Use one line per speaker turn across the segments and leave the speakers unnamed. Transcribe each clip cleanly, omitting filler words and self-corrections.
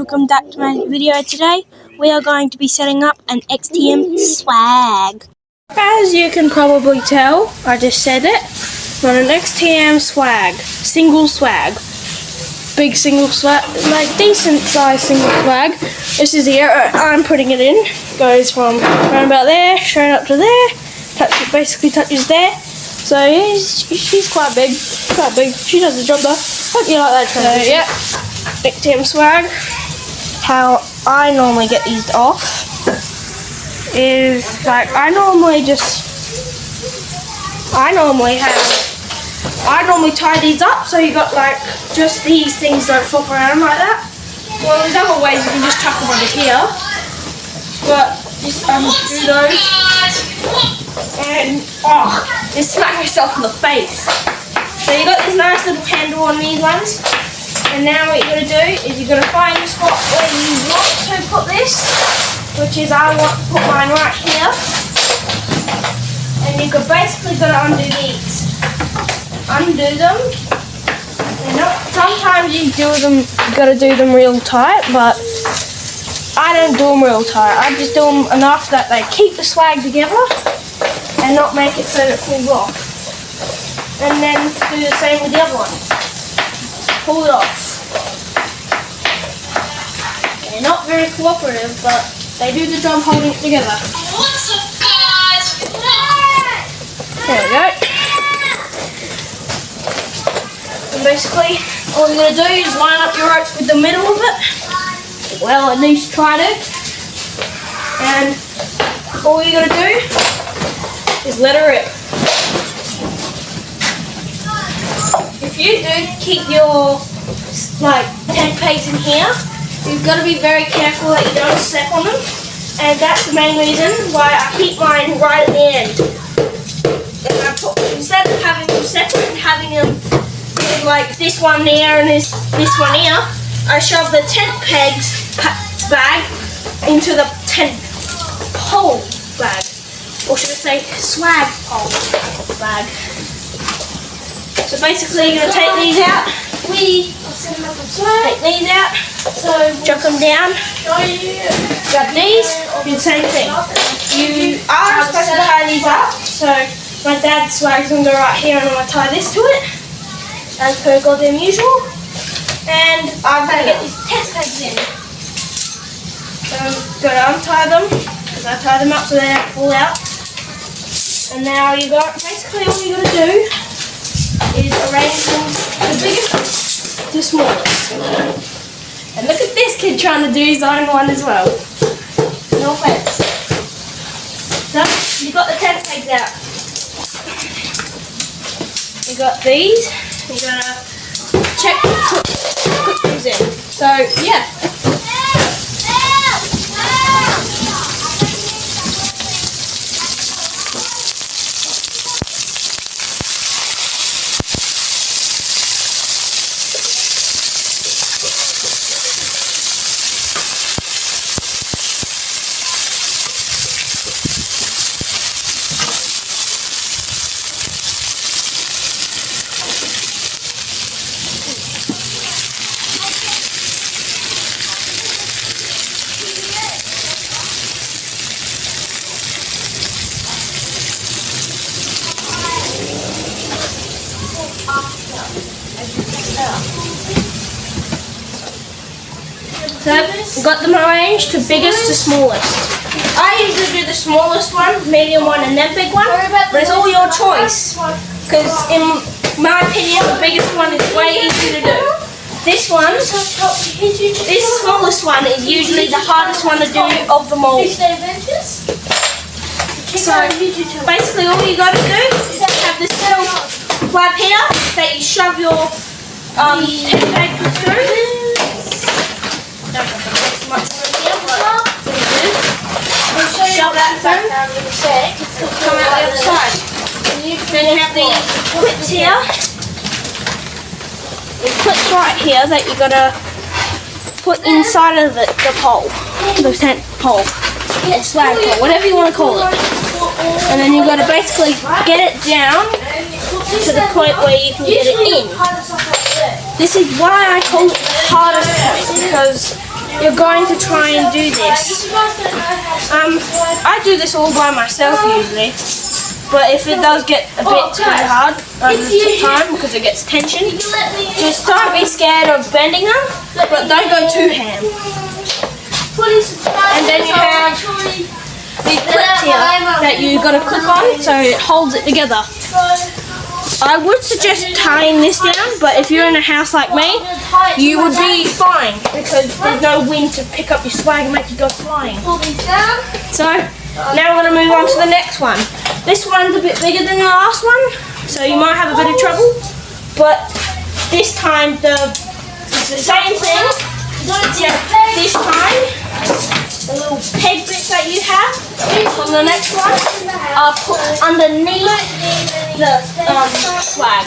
welcome back to my video. Today we are going to be setting up an XTM swag. As you can probably tell, I just said it, on an XTM swag, single swag, big single swag, like decent size single swag. This is the arrow I'm putting it in, goes from around about there, straight up to there, basically touches there. So yeah, she's quite big, she does the job though. Hope you like that transition. So yeah, XTM swag. How I normally get these off is like I normally tie these up, so you got like just these things don't flop around like that. Well, there's other ways you can just tuck them under here, but just undo those and just smack yourself in the face. So you got this nice little handle on these ones. And now what you're going to do is you're going to find the spot where you want to put this, which is I want to put mine right here. And you've basically got to undo these. Undo them. Sometimes you've got to do them real tight, but I don't do them real tight. I just do them enough that they keep the swag together and not make it so that it falls off. And then do the same with the other one. Pull it off. They're not very cooperative, but they do the job holding it together.
What's up, guys?
There we go. And basically, all you're going to do is line up your ropes with the middle of it. Well, at least try to. And all you're going to do is let her rip. If you do keep your tent pegs in here, you've got to be very careful that you don't step on them, and that's the main reason why I keep mine right at the end. And instead of having them separate and having them like this one there and this one here, I shove the tent pegs bag into the tent pole bag, or should I say swag pole bag. So basically you're going to take these out, take these out, chuck them down, grab these, do the same thing. You are supposed to tie these up, so my dad's swag's going to go right here and I'm going to tie this to it, as per goddamn usual, and I'm going to get these tent pegs in. So I'm going to untie them, because I tie them up so they don't fall out, and now basically all you got to do is arrange them the biggest to smallest. And look at this kid trying to do his own one as well. No offense. So, you've got the tent pegs out. You've got these. You're going to put these in. So, yeah. So we've got them arranged to biggest to smallest. I usually do the smallest one, medium one, and then big one, but it's all your choice. Because in my opinion, the biggest one is way easier to do. This smallest one is usually the hardest one to do of them all. So basically all you got to do is have this little flap here that you shove your tent peg through. Don't have to put much on here, but shove that through, come out the other side. Then you have these clips here. These clips right here that you got to put inside of the pole, the tent pole, or swag pole, whatever you want to call it. And then you've got to basically get it down to the point where you can get it in. This is why I call it the hardest point, because you're going to try and do this. I do this all by myself usually, but if it does get a bit too hard over the time because it gets tension, just don't be scared of bending them, but don't go too ham. And then you have these clips here that you got to click on so it holds it together. I would suggest tying this down, but if you're in a house like me, you would be fine because there's no wind to pick up your swag and make you go flying. So now we're going to move on to the next one. This one's a bit bigger than the last one, so you might have a bit of trouble, but this time it's the same thing. This time the little peg bits that you have on the next one are put underneath the swag.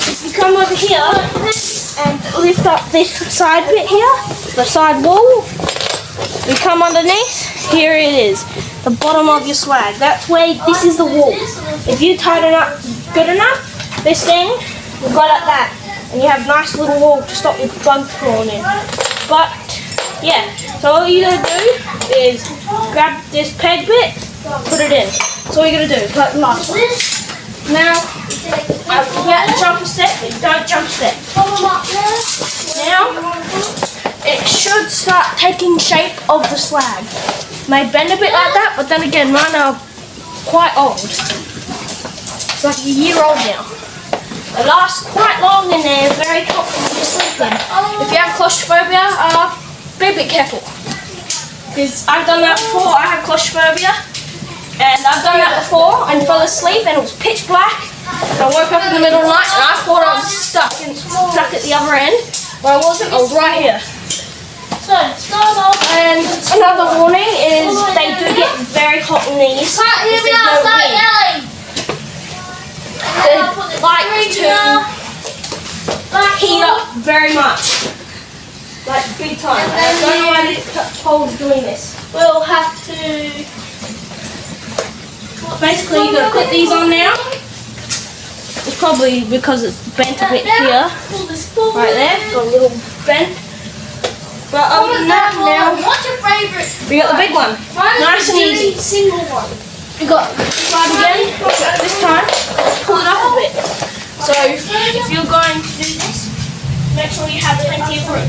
If you come over here and lift up this side bit here, the side wall, you come underneath, here it is, the bottom of your swag. That's where, this is the wall. If you tighten up good enough, this thing will go like that, and you have a nice little wall to stop your bugs crawling in. But yeah, so all you gotta do is grab this peg bit, put it in. That's all you gotta do, like the last one. Now, we have to jump a step, but don't jump a step. Now, it should start taking shape of the swag. May bend a bit like that, but then again, mine are quite old. It's like a year old now. They last quite long and they're very comfortable to sleep in. If you have claustrophobia, be a bit careful. Because I've done that before, I have claustrophobia. And I've done that before and fell asleep and it was pitch black. And I woke up in the middle of the night and I thought I was stuck at the other end. But I wasn't, I was right here. So, start off. And another warning is they do get very hot in these. They like to heat up very much, like big time. I don't know why this pole's doing this. We'll have to, basically you're going to put these on now. It's probably because it's bent a bit here, right there, got a little bent. But other than that now,
What's your favourite?
we got the big one, nice and easy.
Single one.
You got slide again, this time, pull it up a bit. So if you're going to do this, make sure you have plenty of room.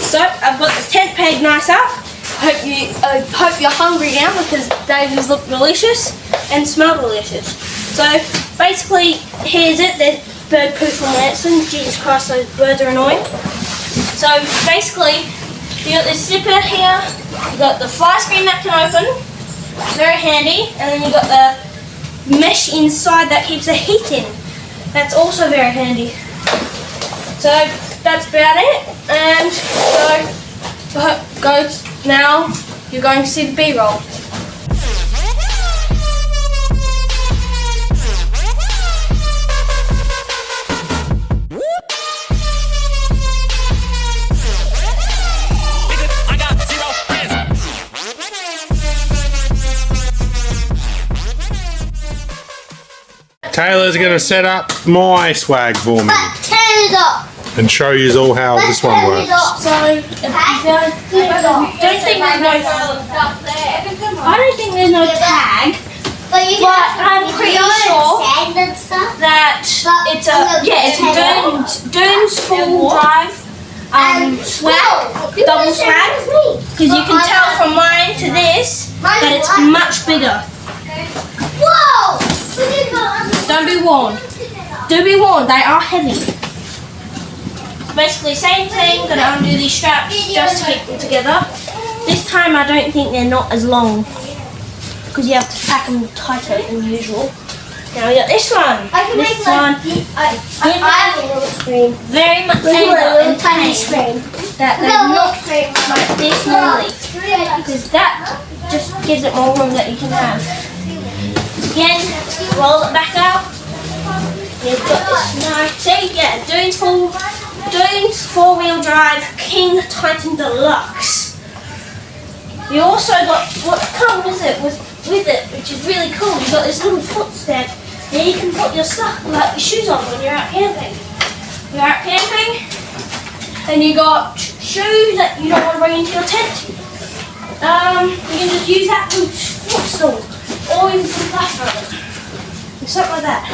So I've got the tent peg nice up. I hope you're hungry now because these look delicious and smell delicious. So basically, here's it. There's bird poo from Lansing. Jesus Christ, those birds are annoying. So basically, you got this zipper here. You got the fly screen that can open, very handy, and then you got the mesh inside that keeps the heat in. That's also very handy. So that's about it, and so now you're going to see the B-roll.
Taylor's going to set up my swag for me
Turn it up.
and show you all how this one works.
So I don't think there's no tag, but I'm pretty sure that it's a Dunes full drive swag, double swag, because you can tell from mine to this that it's much bigger.
Whoa!
Don't be warned. Do be warned, they are heavy. Basically same thing, gonna undo these straps just to keep them together. This time I don't think they're not as long because you have to pack them tighter than usual. Now we got this one. This one, very much tender and tiny screen that they're not like this normally because that just gives it more room that you can have. Again, roll it back out. You've got this nice, see, yeah, Dunes four-wheel drive King Titan Deluxe. You also got what comes with it, which is really cool. You've got this little footstep, and you can put your stuff, like your shoes on when you're out camping. You're out camping, and you got shoes that you don't want to bring into your tent. You can just use that footstool, or you can put a bathroom, something like that.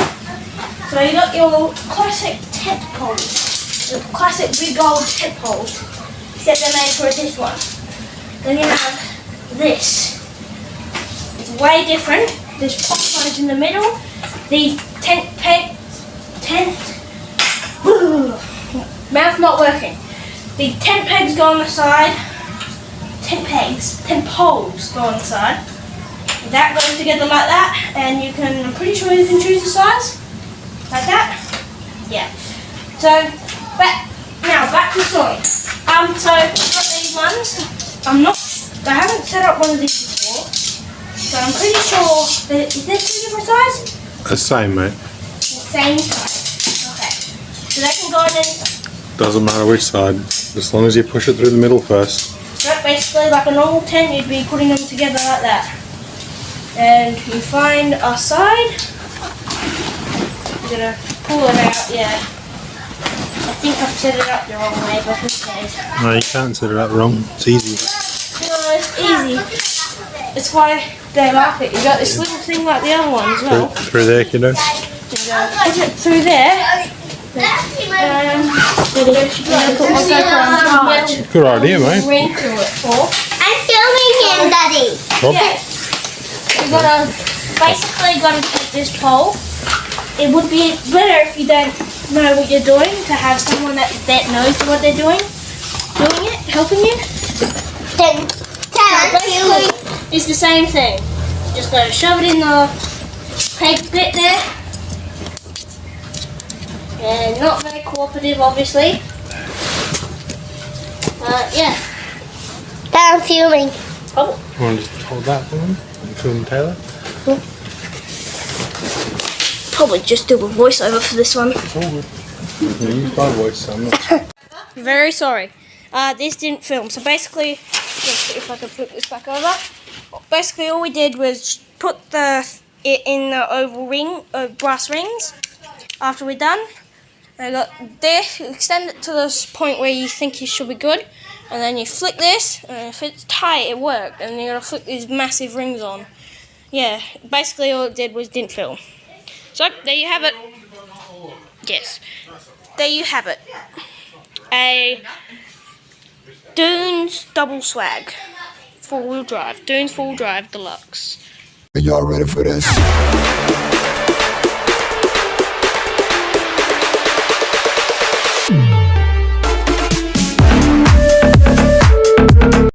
So you got your classic tent poles, the classic big old tent poles, except they're made for this one. Then you have this. It's way different. There's pop sides in the middle. These tent pegs, mouth not working. The tent pegs go on the side. Tent poles go on the side. That goes together like that, and you can, I'm pretty sure you can choose the size. Like that? Yeah. So, back to the story. So, I've got these ones. I haven't set up one of these before, so I'm pretty sure that, is there two different sizes?
The same, mate.
The same size. Okay. So they can go on any side.
Doesn't matter which side, as long as you push it through the middle first.
So basically, like a normal tent, you'd be putting them together like that. And you find a side. You're gonna pull it out, yeah. I think I've set it up the wrong way, but who cares?
No, you can't set it up wrong. It's easy.
No, it's easy. It's why they like it. You got this little thing like the other one as well.
Through there, kiddo.
You put it through there. Put my GoPro on charge.
Good idea, mate.
Ring through it for.
I'm filming him, Daddy.
Yeah. You basically gotta take this pole. It would be better if you don't know what you're doing to have someone that knows what they're doing it, helping you.
Then
Basically, it's the same thing. Just gotta shove it in the peg bit there. And not very cooperative, obviously. Yeah.
I'm filming.
Oh.
You want to just hold that for them? And film Taylor?
Probably just do a voiceover for this one.
It's all good. Yeah, use my voice, so I'm not...
Very sorry. This didn't film. So basically, if I can flip this back over. Basically, all we did was put it in the oval ring, brass rings. After we're done, I got this. Extend it to this point where you think you should be good, and then you flick this. And if it's tight, it worked. And you gotta flick these massive rings on. Yeah. Basically, all it did was didn't film. So there you have it. Yes. There you have it. A Dunes double swag. 4-wheel drive. Dunes 4-wheel drive deluxe.
Are y'all ready for this?